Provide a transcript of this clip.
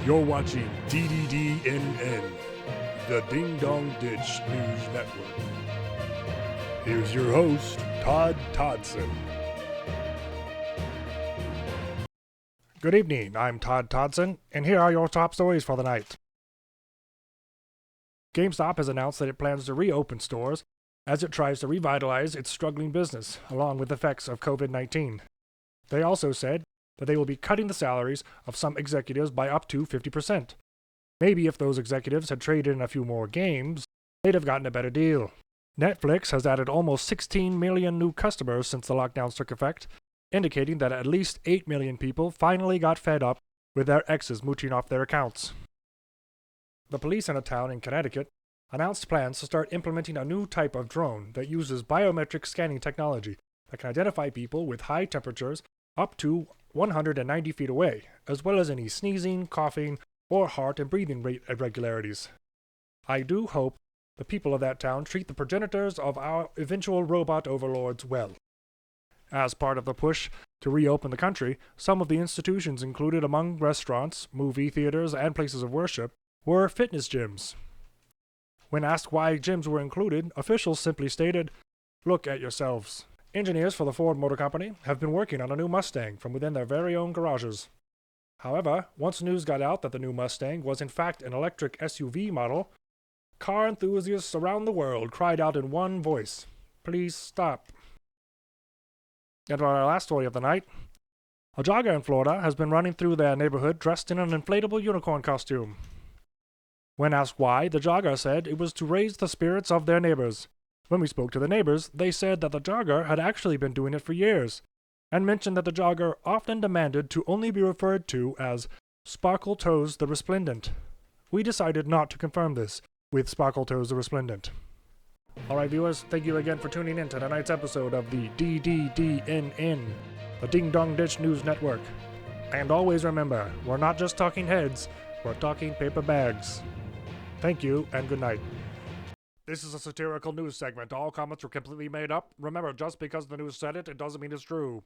You're watching DDD the Ding Dong Ditch News Network. Here's your host, Todd Toddson. Good evening, I'm Todd Toddson, and here are your top stories for the night. Gamestop has announced that it plans to reopen stores as it tries to revitalize its struggling business, along with effects of COVID-19. They also said that they will be cutting the salaries of some executives by up to 50%. Maybe if those executives had traded in a few more games, they'd have gotten a better deal. Netflix has added almost 16 million new customers since the lockdowns took effect, indicating that at least 8 million people finally got fed up with their exes mooching off their accounts. The police in a town in Connecticut announced plans to start implementing a new type of drone that uses biometric scanning technology that can identify people with high temperatures up to 190 feet away, as well as any sneezing, coughing, or heart and breathing rate irregularities. I do hope the people of that town treat the progenitors of our eventual robot overlords well. As part of the push to reopen the country, some of the institutions included among restaurants, movie theaters, and places of worship were fitness gyms. When asked why gyms were included, officials simply stated, "Look at yourselves." Engineers for the Ford Motor Company have been working on a new Mustang from within their very own garages. However, once news got out that the new Mustang was in fact an electric SUV model, car enthusiasts around the world cried out in one voice, "Please stop." And for our last story of the night, a jogger in Florida has been running through their neighborhood dressed in an inflatable unicorn costume. When asked why, the jogger said it was to raise the spirits of their neighbors. When we spoke to the neighbors, they said that the jogger had actually been doing it for years, and mentioned that the jogger often demanded to only be referred to as Sparkle Toes the Resplendent. We decided not to confirm this with Sparkle Toes the Resplendent. Alright viewers, thank you again for tuning in to tonight's episode of the DDDNN, the Ding Dong Ditch News Network. And always remember, we're not just talking heads, we're talking paper bags. Thank you, and good night. This is a satirical news segment. All comments were completely made up. Remember, just because the news said it, it doesn't mean it's true.